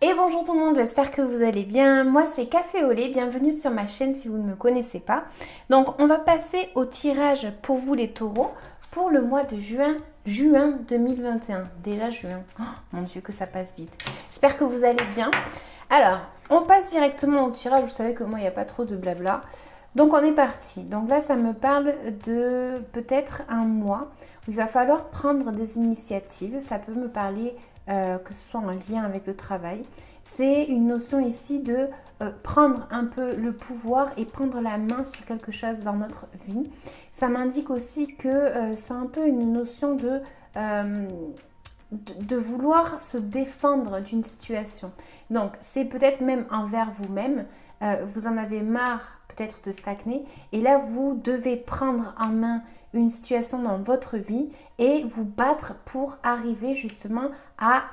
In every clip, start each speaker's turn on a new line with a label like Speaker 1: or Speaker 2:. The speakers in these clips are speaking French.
Speaker 1: Et bonjour tout le monde, j'espère que vous allez bien. Moi c'est Café au lait, bienvenue sur ma chaîne si vous ne me connaissez pas. Donc on va passer au tirage pour vous les taureaux pour le mois de juin 2021. Déjà juin, oh, mon Dieu que ça passe vite. J'espère que vous allez bien. Alors, on passe directement au tirage, vous savez que moi il n'y a pas trop de blabla. Donc on est parti. Donc là ça me parle de peut-être un mois où il va falloir prendre des initiatives. Ça peut me parler que ce soit en lien avec le travail. C'est une notion ici de prendre un peu le pouvoir et prendre la main sur quelque chose dans notre vie. Ça m'indique aussi que c'est un peu une notion de vouloir se défendre d'une situation. Donc c'est peut-être même envers vous-même. Vous en avez marre peut-être de stagner et là vous devez prendre en main une situation dans votre vie et vous battre pour arriver justement à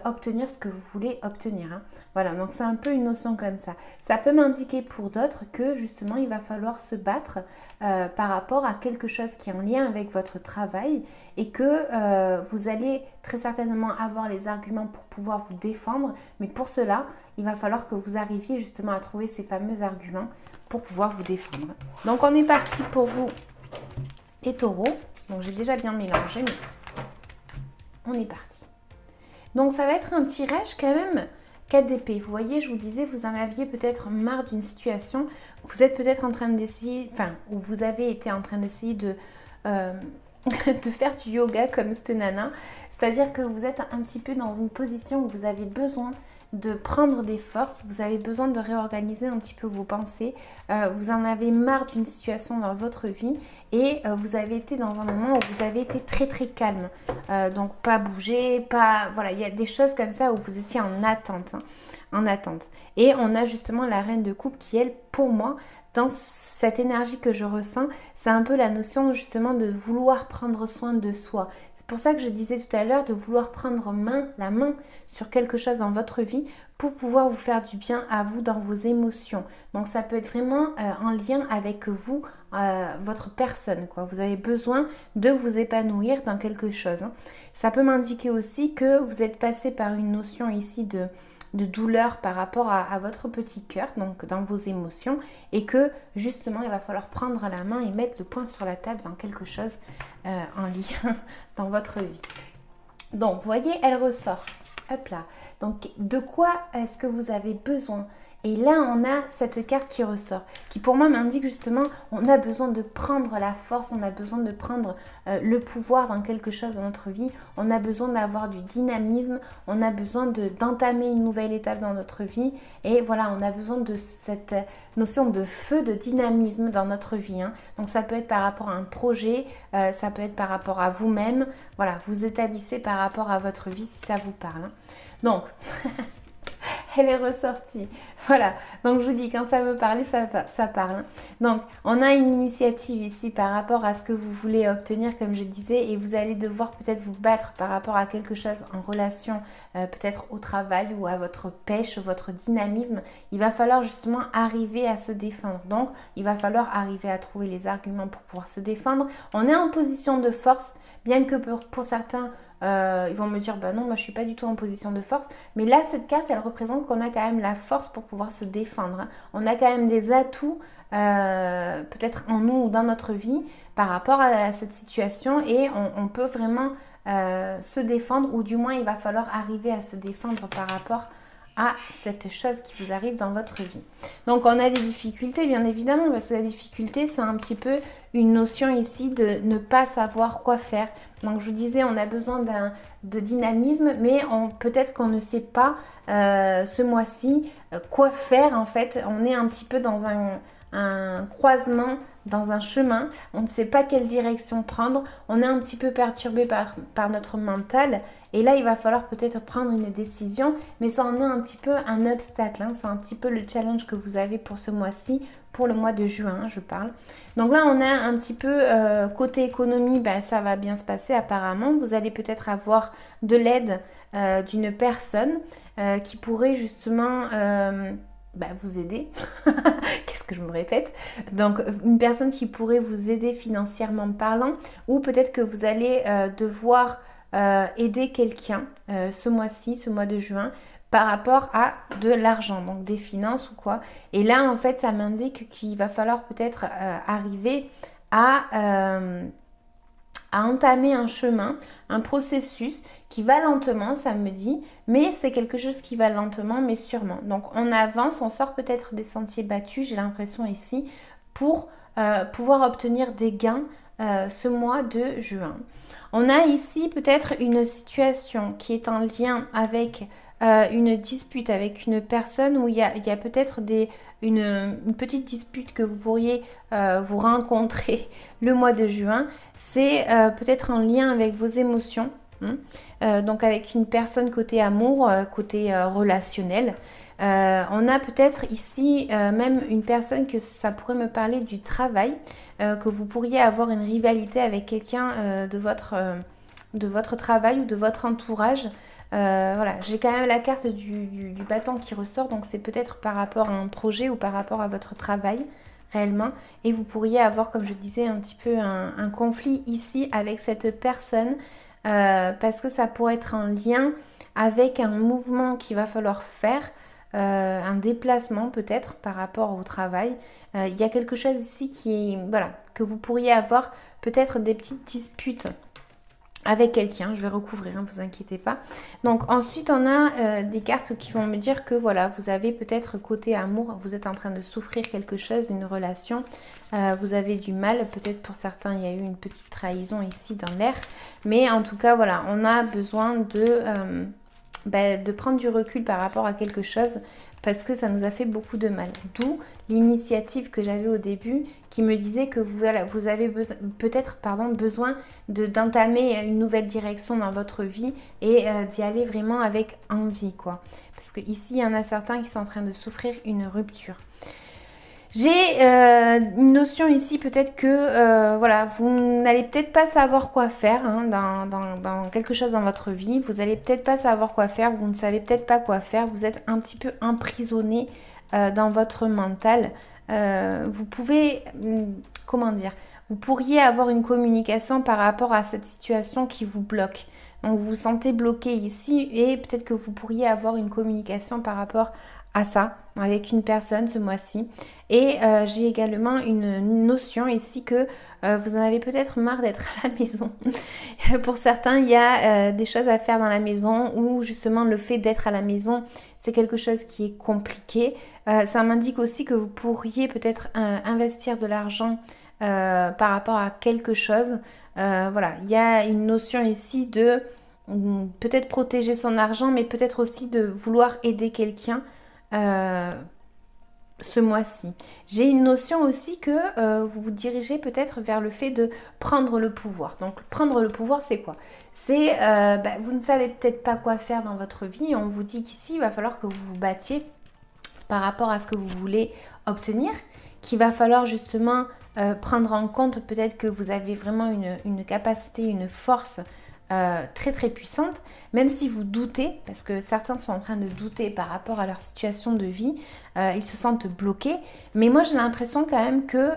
Speaker 1: obtenir ce que vous voulez obtenir. Hein. Voilà, donc c'est un peu une notion comme ça. Ça peut m'indiquer pour d'autres que justement il va falloir se battre par rapport à quelque chose qui est en lien avec votre travail et que vous allez très certainement avoir les arguments pour pouvoir vous défendre, mais pour cela, il va falloir que vous arriviez justement à trouver ces fameux arguments pour pouvoir vous défendre. Donc on est parti pour vous les taureaux. Donc j'ai déjà bien mélangé, mais on est parti. Donc ça va être un tirage quand même 4 d'épée. Vous voyez, je vous disais, vous en aviez peut-être marre d'une situation. Vous êtes peut-être en train d'essayer, enfin, ou vous avez été en train d'essayer de faire du yoga comme cette nana. C'est-à-dire que vous êtes un petit peu dans une position où vous avez besoin de prendre des forces, vous avez besoin de réorganiser un petit peu vos pensées, vous en avez marre d'une situation dans votre vie et vous avez été dans un moment où vous avez été très très calme, donc pas bouger, pas, voilà, il y a des choses comme ça où vous étiez en attente, hein, en attente. Et on a justement la reine de coupe qui, elle, pour moi, dans cette énergie que je ressens, c'est un peu la notion justement de vouloir prendre soin de soi. C'est pour ça que je disais tout à l'heure de vouloir prendre la main sur quelque chose dans votre vie pour pouvoir vous faire du bien à vous dans vos émotions. Donc ça peut être vraiment en lien avec vous, votre personne, quoi. Vous avez besoin de vous épanouir dans quelque chose. Hein. Ça peut m'indiquer aussi que vous êtes passé par une notion ici de douleur par rapport à votre petit cœur, donc dans vos émotions, et que justement il va falloir prendre la main et mettre le point sur la table dans quelque chose en lien dans votre vie. Donc vous voyez, elle ressort, hop là. Donc de quoi est-ce que vous avez besoin? Et là, on a cette carte qui ressort, qui pour moi m'indique justement, on a besoin de prendre la force, on a besoin de prendre le pouvoir dans quelque chose dans notre vie, on a besoin d'avoir du dynamisme, on a besoin d'entamer une nouvelle étape dans notre vie. Et voilà, on a besoin de cette notion de feu, de dynamisme dans notre vie. Hein. Donc ça peut être par rapport à un projet, ça peut être par rapport à vous-même. Voilà, vous établissez par rapport à votre vie si ça vous parle. Hein. Donc... elle est ressortie. Voilà. Donc, je vous dis, quand ça veut parler, ça parle. Donc, on a une initiative ici par rapport à ce que vous voulez obtenir, comme je disais, et vous allez devoir peut-être vous battre par rapport à quelque chose en relation, peut-être au travail ou à votre pêche, votre dynamisme. Il va falloir justement arriver à se défendre. Donc, il va falloir arriver à trouver les arguments pour pouvoir se défendre. On est en position de force, bien que pour certains... ils vont me dire, bah non, moi je suis pas du tout en position de force. Mais là, cette carte, elle représente qu'on a quand même la force pour pouvoir se défendre. Hein. On a quand même des atouts, peut-être en nous ou dans notre vie, par rapport à cette situation. Et on peut vraiment se défendre, ou du moins, il va falloir arriver à se défendre par rapport à cette chose qui vous arrive dans votre vie. Donc, on a des difficultés, bien évidemment, parce que la difficulté, c'est un petit peu une notion ici de ne pas savoir quoi faire. Donc, je vous disais, on a besoin de dynamisme, mais peut-être qu'on ne sait pas ce mois-ci quoi faire. En fait, on est un petit peu dans un croisement, dans un chemin. On ne sait pas quelle direction prendre. On est un petit peu perturbé par notre mental. Et là, il va falloir peut-être prendre une décision, mais ça en est un petit peu un obstacle. Hein. C'est un petit peu le challenge que vous avez pour ce mois-ci, pour le mois de juin, je parle. Donc là, on a un petit peu côté économie, ben, ça va bien se passer apparemment. Vous allez peut-être avoir de l'aide d'une personne qui pourrait justement... vous aider. Qu'est-ce que je me répète? Donc, une personne qui pourrait vous aider financièrement parlant, ou peut-être que vous allez devoir aider quelqu'un ce mois-ci, ce mois de juin, par rapport à de l'argent, donc des finances ou quoi. Et là, en fait, ça m'indique qu'il va falloir peut-être arriver à entamer un chemin, un processus qui va lentement, ça me dit, mais c'est quelque chose qui va lentement, mais sûrement. Donc on avance, on sort peut-être des sentiers battus, j'ai l'impression ici, pour pouvoir obtenir des gains ce mois de juin. On a ici peut-être une situation qui est en lien avec une dispute avec une personne où il y a peut-être une petite dispute que vous pourriez vous rencontrer le mois de juin. C'est peut-être en lien avec vos émotions, donc avec une personne côté amour, côté relationnel. On a peut-être ici même une personne que ça pourrait me parler du travail, que vous pourriez avoir une rivalité avec quelqu'un de votre travail ou de votre entourage. Voilà, j'ai quand même la carte du bâton qui ressort, donc c'est peut-être par rapport à un projet ou par rapport à votre travail réellement. Et vous pourriez avoir, comme je disais, un petit peu un conflit ici avec cette personne parce que ça pourrait être en lien avec un mouvement qu'il va falloir faire, un déplacement peut-être par rapport au travail. Il y a quelque chose ici qui est, voilà, que vous pourriez avoir peut-être des petites disputes avec quelqu'un, je vais recouvrir, ne vous inquiétez pas. Donc ensuite on a des cartes qui vont me dire que voilà, vous avez peut-être côté amour, vous êtes en train de souffrir quelque chose, une relation, vous avez du mal, peut-être pour certains il y a eu une petite trahison ici dans l'air, mais en tout cas voilà, on a besoin de prendre du recul par rapport à quelque chose parce que ça nous a fait beaucoup de mal. D'où l'initiative que j'avais au début qui me disait que vous avez peut-être besoin d'entamer une nouvelle direction dans votre vie et d'y aller vraiment avec envie, quoi. Parce que ici, il y en a certains qui sont en train de souffrir une rupture. J'ai une notion ici peut-être que voilà, vous n'allez peut-être pas savoir quoi faire dans quelque chose dans votre vie. Vous n'allez peut-être pas savoir quoi faire, vous ne savez peut-être pas quoi faire. Vous êtes un petit peu emprisonné dans votre mental. Vous pouvez, comment dire, vous pourriez avoir une communication par rapport à cette situation qui vous bloque. Donc vous vous sentez bloqué ici et peut-être que vous pourriez avoir une communication par rapport à ça avec une personne ce mois-ci. Et j'ai également une notion ici que vous en avez peut-être marre d'être à la maison. Pour certains, il y a des choses à faire dans la maison ou justement le fait d'être à la maison, c'est quelque chose qui est compliqué. Ça m'indique aussi que vous pourriez peut-être investir de l'argent par rapport à quelque chose. Voilà, il y a une notion ici de peut-être protéger son argent, mais peut-être aussi de vouloir aider quelqu'un ce mois-ci. J'ai une notion aussi que vous vous dirigez peut-être vers le fait de prendre le pouvoir. Donc prendre le pouvoir, c'est quoi? C'est vous ne savez peut-être pas quoi faire dans votre vie. On vous dit qu'ici, il va falloir que vous vous battiez par rapport à ce que vous voulez obtenir, qu'il va falloir justement prendre en compte peut-être que vous avez vraiment une capacité, une force très très puissante, même si vous doutez, parce que certains sont en train de douter par rapport à leur situation de vie, ils se sentent bloqués, mais moi j'ai l'impression quand même que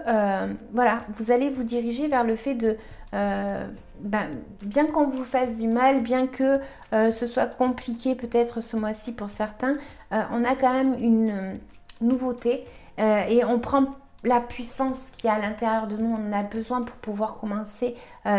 Speaker 1: voilà, vous allez vous diriger vers le fait de bien qu'on vous fasse du mal, bien que ce soit compliqué peut-être ce mois-ci pour certains, on a quand même une nouveauté et on prend la puissance qu'il y a à l'intérieur de nous. On en a besoin pour pouvoir commencer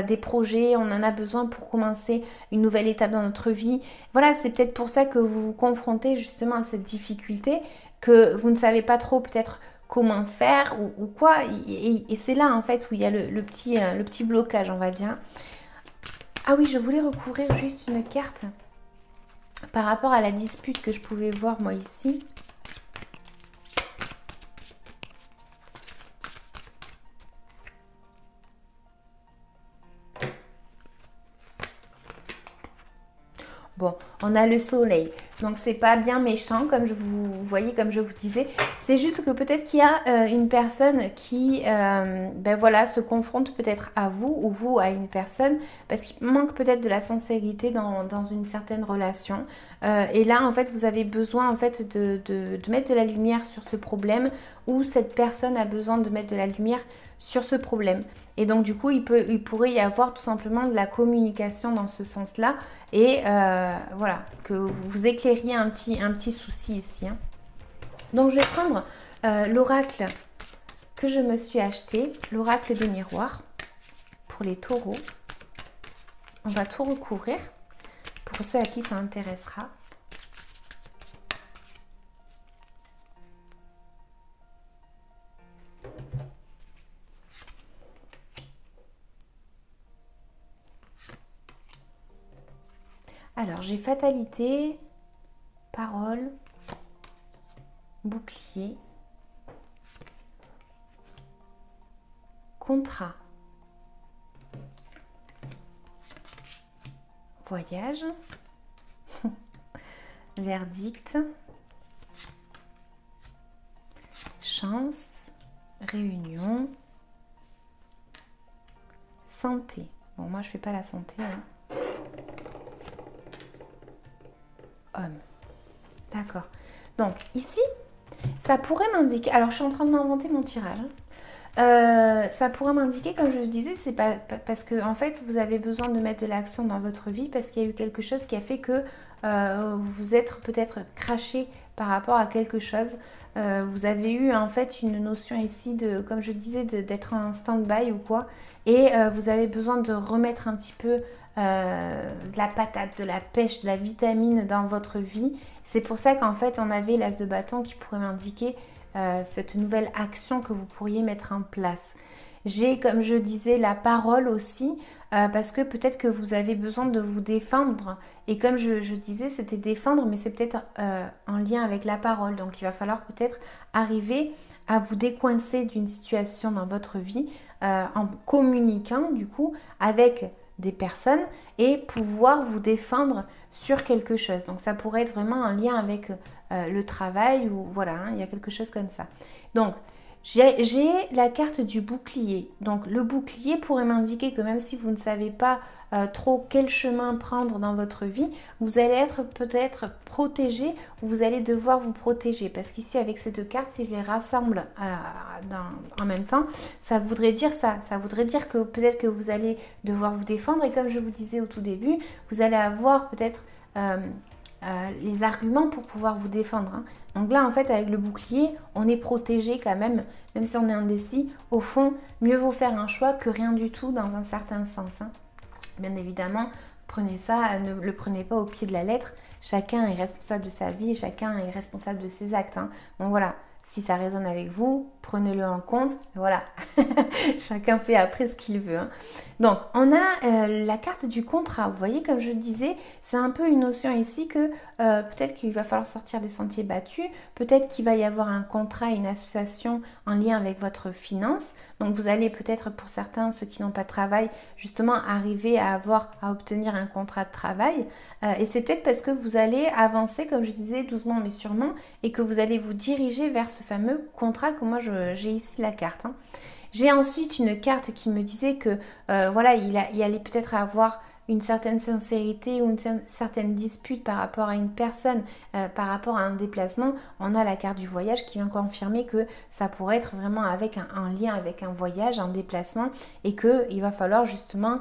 Speaker 1: des projets, on en a besoin pour commencer une nouvelle étape dans notre vie. Voilà, c'est peut-être pour ça que vous vous confrontez justement à cette difficulté, que vous ne savez pas trop peut-être comment faire ou quoi. Et c'est là en fait où il y a le petit blocage, on va dire. Ah oui, je voulais recouvrir juste une carte par rapport à la dispute que je pouvais voir moi ici. Bon, on a le soleil, donc c'est pas bien méchant comme vous voyez, comme je vous disais. C'est juste que peut-être qu'il y a une personne qui voilà, se confronte peut-être à vous ou vous à une personne parce qu'il manque peut-être de la sincérité dans une certaine relation. Et là, en fait, vous avez besoin en fait de mettre de la lumière sur ce problème où cette personne a besoin de mettre de la lumière sur ce problème. Et donc du coup, il pourrait y avoir tout simplement de la communication dans ce sens-là. Et voilà, que vous éclairiez un petit souci ici. Hein. Donc je vais prendre l'oracle que je me suis acheté, l'oracle des miroirs, pour les taureaux. On va tout recouvrir pour ceux à qui ça intéressera. Alors, j'ai fatalité, parole, bouclier, contrat, voyage, verdict, chance, réunion, santé. Bon, moi, je fais pas la santé, hein. Homme. D'accord. Donc, ici, ça pourrait m'indiquer... Alors, je suis en train de m'inventer mon tirage. Ça pourrait m'indiquer, comme je le disais, c'est pas parce que, en fait, vous avez besoin de mettre de l'action dans votre vie parce qu'il y a eu quelque chose qui a fait que vous êtes peut-être craché par rapport à quelque chose. Vous avez eu, en fait, une notion ici de, comme je disais, d'être en stand-by ou quoi. Et vous avez besoin de remettre un petit peu... de la patate, de la pêche, de la vitamine dans votre vie. C'est pour ça qu'en fait on avait l'as de bâton qui pourrait m'indiquer cette nouvelle action que vous pourriez mettre en place. J'ai, comme je disais, la parole aussi parce que peut-être que vous avez besoin de vous défendre et comme je disais, c'était défendre mais c'est peut-être en lien avec la parole, donc il va falloir peut-être arriver à vous décoincer d'une situation dans votre vie en communiquant du coup avec des personnes et pouvoir vous défendre sur quelque chose. Donc ça pourrait être vraiment un lien avec le travail ou voilà, hein, il y a quelque chose comme ça. Donc j'ai la carte du bouclier. Donc le bouclier pourrait m'indiquer que même si vous ne savez pas trop quel chemin prendre dans votre vie, vous allez être peut-être protégé ou vous allez devoir vous protéger. Parce qu'ici avec ces deux cartes, si je les rassemble en même temps, ça voudrait dire ça. Ça voudrait dire que peut-être que vous allez devoir vous défendre et comme je vous disais au tout début, vous allez avoir peut-être... les arguments pour pouvoir vous défendre. Hein. Donc là, en fait, avec le bouclier, on est protégé quand même si on est indécis. Au fond, mieux vaut faire un choix que rien du tout dans un certain sens. Hein. Bien évidemment, prenez ça, ne le prenez pas au pied de la lettre. Chacun est responsable de sa vie, chacun est responsable de ses actes. Hein. Donc voilà, si ça résonne avec vous, prenez-le en compte. Voilà, chacun fait après ce qu'il veut. Hein. Donc, on a la carte du contrat. Vous voyez, comme je disais, c'est un peu une notion ici que peut-être qu'il va falloir sortir des sentiers battus. Peut-être qu'il va y avoir un contrat, une association en lien avec votre finance. Donc, vous allez peut-être, pour certains, ceux qui n'ont pas de travail, justement arriver à obtenir un contrat de travail. Et c'est peut-être parce que vous allez avancer, comme je disais, doucement mais sûrement, et que vous allez vous diriger vers ce fameux contrat que moi, j'ai ici la carte. Hein. J'ai ensuite une carte qui me disait que voilà, il allait peut-être avoir une certaine sincérité ou une certaine dispute par rapport à une personne, par rapport à un déplacement. On a la carte du voyage qui vient confirmer que ça pourrait être vraiment avec un lien avec un voyage, un déplacement et qu'il va falloir justement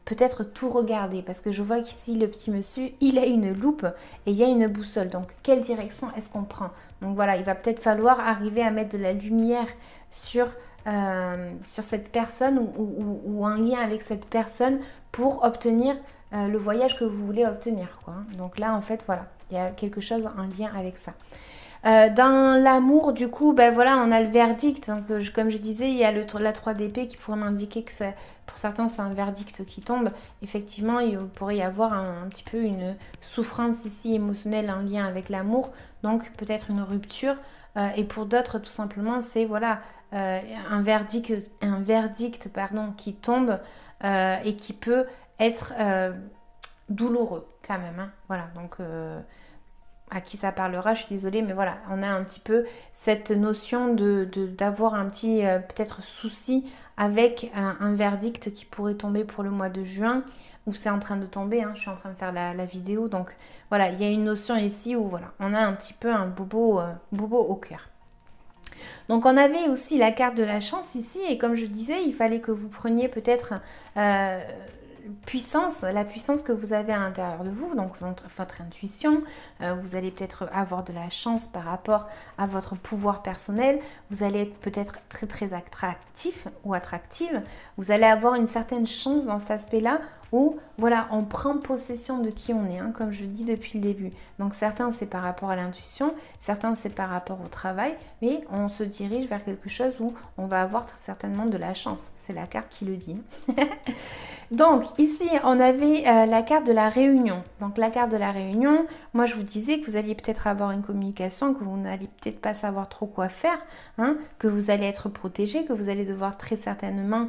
Speaker 1: peut-être tout regarder parce que je vois qu'ici le petit monsieur, il a une loupe et il y a une boussole. Donc, quelle direction est-ce qu'on prend? Donc voilà, il va peut-être falloir arriver à mettre de la lumière sur cette personne ou un lien avec cette personne pour obtenir le voyage que vous voulez obtenir. Quoi. Donc là, en fait, voilà, il y a quelque chose en lien avec ça. Dans l'amour, du coup, ben voilà, on a le verdict. Donc, comme je disais, il y a la 3 d'épée qui pourrait m'indiquer que pour certains, c'est un verdict qui tombe. Effectivement, il pourrait y avoir un petit peu une souffrance ici émotionnelle en lien avec l'amour. Donc, peut-être une rupture. Et pour d'autres, tout simplement, c'est voilà, un verdict qui tombe et qui peut être douloureux quand même. Hein. Voilà, donc... à qui ça parlera, je suis désolée, mais voilà, on a un petit peu cette notion d'avoir un petit peut-être souci avec un verdict qui pourrait tomber pour le mois de juin, où c'est en train de tomber, hein, je suis en train de faire la vidéo, donc voilà, il y a une notion ici où voilà, on a un petit peu un bobo au cœur. Donc on avait aussi la carte de la chance ici et comme je disais, il fallait que vous preniez peut-être la puissance que vous avez à l'intérieur de vous, donc votre intuition. Vous allez peut-être avoir de la chance par rapport à votre pouvoir personnel. Vous allez être peut-être très très attractif ou attractive. Vous allez avoir une certaine chance dans cet aspect-là où voilà, on prend possession de qui on est, hein, comme je dis depuis le début. Donc certains c'est par rapport à l'intuition, certains c'est par rapport au travail, mais on se dirige vers quelque chose où on va avoir très certainement de la chance. C'est la carte qui le dit. Donc ici on avait la carte de la réunion. Donc la carte de la réunion, moi je vous disais que vous alliez peut-être avoir une communication, que vous n'allez peut-être pas savoir trop quoi faire, hein, que vous allez être protégé, que vous allez devoir très certainement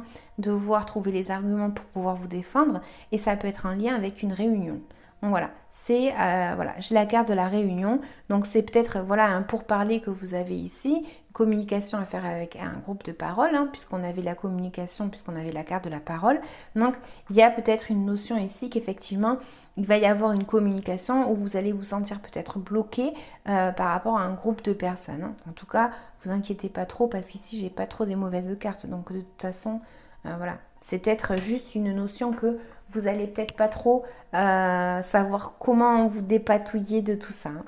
Speaker 1: trouver les arguments pour pouvoir vous défendre et ça peut être en lien avec une réunion. Donc voilà, c'est voilà, j'ai la carte de la réunion. Donc c'est peut-être voilà un pourparler que vous avez ici, une communication à faire avec un groupe de parole, hein, puisqu'on avait la communication, puisqu'on avait la carte de la parole. Donc il y a peut-être une notion ici qu'effectivement il va y avoir une communication où vous allez vous sentir peut-être bloqué par rapport à un groupe de personnes. Hein. En tout cas, vous inquiétez pas trop parce qu'ici j'ai pas trop des mauvaises cartes. Donc de toute façon, voilà, c'est peut-être juste une notion que vous allez peut-être pas trop savoir comment vous dépatouiller de tout ça. Hein.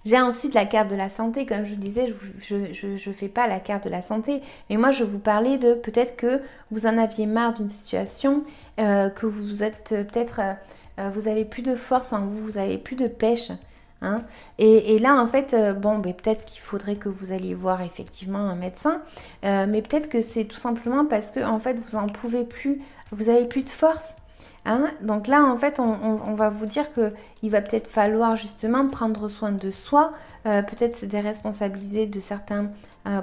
Speaker 1: J'ai ensuite la carte de la santé, comme je vous disais, je fais pas la carte de la santé, mais moi je vous parlais de peut-être que vous en aviez marre d'une situation, que vous êtes peut-être, vous avez plus de force en vous, vous avez plus de pêche. Hein. Et là en fait, bon, ben, peut-être qu'il faudrait que vous alliez voir effectivement un médecin, mais peut-être que c'est tout simplement parce que en fait vous en pouvez plus, vous avez plus de force. Hein. Donc là en fait on va vous dire que il va peut-être falloir justement prendre soin de soi, peut-être se déresponsabiliser de certains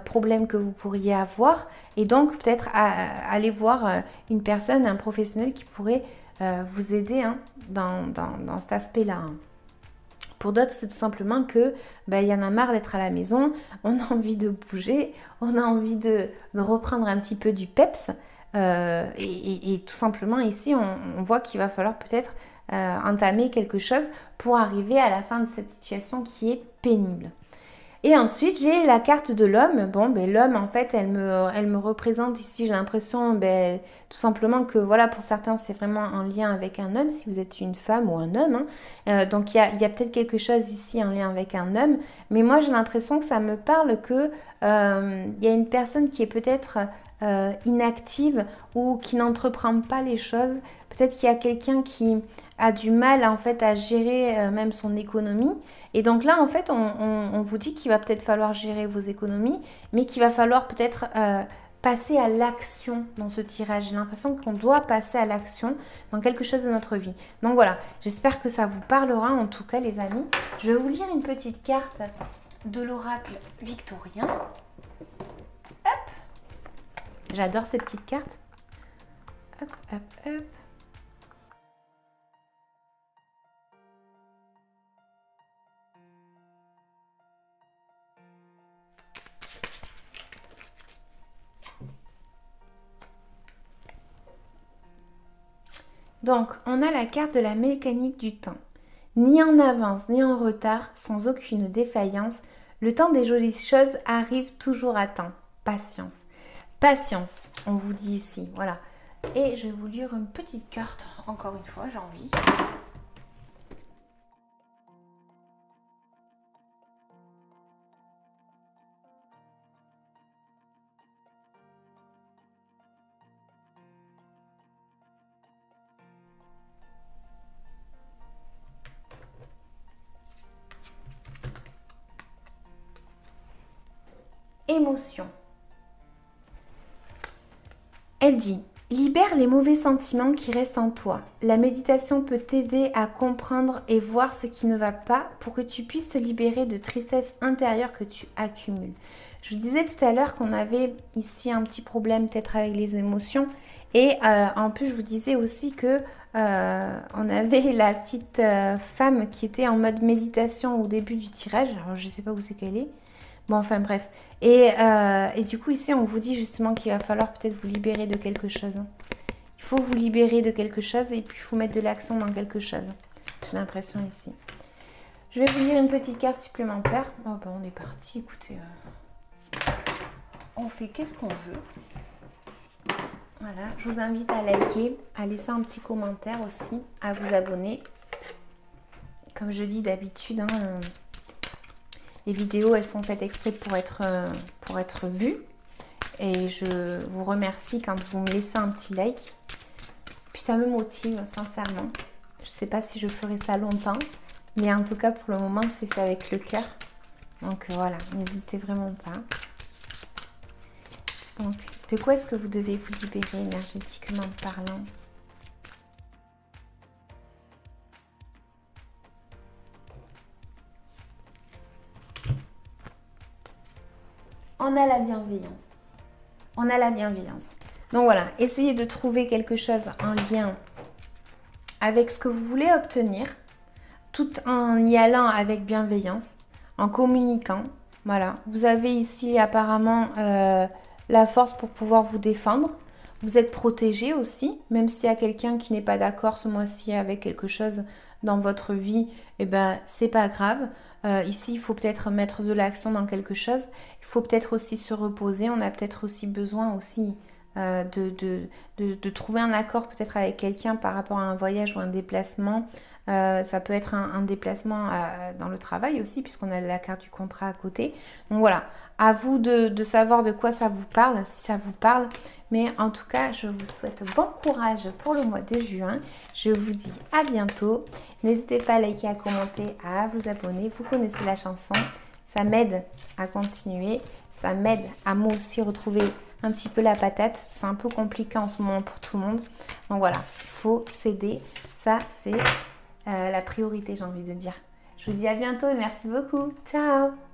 Speaker 1: problèmes que vous pourriez avoir et donc peut-être aller voir une personne, un professionnel qui pourrait vous aider hein, dans cet aspect-là. Hein. Pour d'autres, c'est tout simplement que il y en a marre d'être à la maison, on a envie de bouger, on a envie de reprendre un petit peu du peps. Et tout simplement ici, on voit qu'il va falloir peut-être entamer quelque chose pour arriver à la fin de cette situation qui est pénible. Et ensuite, j'ai la carte de l'homme. Bon, l'homme, en fait, elle me représente ici, j'ai l'impression, tout simplement que, voilà, pour certains, c'est vraiment en lien avec un homme, si vous êtes une femme ou un homme. Hein. Donc, il y a peut-être quelque chose ici en lien avec un homme. Mais moi, j'ai l'impression que ça me parle que il y a une personne qui est peut-être inactive ou qui n'entreprend pas les choses. Peut-être qu'il y a quelqu'un qui a du mal, en fait, à gérer même son économie. Et donc là, en fait, on vous dit qu'il va peut-être falloir gérer vos économies, mais qu'il va falloir peut-être passer à l'action dans ce tirage. J'ai l'impression qu'on doit passer à l'action dans quelque chose de notre vie. Donc voilà, j'espère que ça vous parlera en tout cas, les amis. Je vais vous lire une petite carte de l'oracle victorien. Hop! J'adore ces petites cartes. Hop, hop, hop. Donc, on a la carte de la mécanique du temps. Ni en avance, ni en retard, sans aucune défaillance, le temps des jolies choses arrive toujours à temps. Patience. Patience, on vous dit ici, voilà. Et je vais vous lire une petite carte, encore une fois, j'ai envie. Émotion. Elle dit, libère les mauvais sentiments qui restent en toi. La méditation peut t'aider à comprendre et voir ce qui ne va pas pour que tu puisses te libérer de tristesse intérieure que tu accumules. Je vous disais tout à l'heure qu'on avait ici un petit problème peut-être avec les émotions. Et en plus, je vous disais aussi que on avait la petite femme qui était en mode méditation au début du tirage. Alors, je ne sais pas où c'est qu'elle est. Bon, enfin bref. Et du coup, ici, on vous dit justement qu'il va falloir peut-être vous libérer de quelque chose. Hein. Il faut vous libérer de quelque chose et puis il faut mettre de l'action dans quelque chose. J'ai l'impression ici. Je vais vous lire une petite carte supplémentaire. Oh, ben, on est parti, écoutez. on fait qu'est-ce qu'on veut. Voilà, je vous invite à liker, à laisser un petit commentaire aussi, à vous abonner. Comme je dis d'habitude, hein, les vidéos, elles sont faites exprès pour être vues. Et je vous remercie quand vous me laissez un petit like. Puis ça me motive, sincèrement. Je ne sais pas si je ferai ça longtemps. Mais en tout cas, pour le moment, c'est fait avec le cœur. Donc voilà, n'hésitez vraiment pas. Donc, de quoi est-ce que vous devez vous libérer énergétiquement parlant? On a la bienveillance. On a la bienveillance. Donc voilà, essayez de trouver quelque chose en lien avec ce que vous voulez obtenir, tout en y allant avec bienveillance, en communiquant. Voilà, vous avez ici apparemment la force pour pouvoir vous défendre. Vous êtes protégé aussi, même s'il y a quelqu'un qui n'est pas d'accord ce mois-ci avec quelque chose dans votre vie, eh ben c'est pas grave. Ici, il faut peut-être mettre de l'action dans quelque chose. Il faut peut-être aussi se reposer. On a peut-être aussi besoin aussi de trouver un accord peut-être avec quelqu'un par rapport à un voyage ou un déplacement. Ça peut être un déplacement dans le travail aussi, puisqu'on a la carte du contrat à côté. Donc voilà, à vous de savoir de quoi ça vous parle, si ça vous parle. Mais en tout cas, je vous souhaite bon courage pour le mois de juin. Je vous dis à bientôt. N'hésitez pas à liker, à commenter, à vous abonner. Vous connaissez la chanson. Ça m'aide à continuer. Ça m'aide à moi aussi retrouver un petit peu la patate. C'est un peu compliqué en ce moment pour tout le monde. Donc voilà, il faut s'aider. Ça, c'est la priorité, j'ai envie de dire. Je vous dis à bientôt et merci beaucoup. Ciao!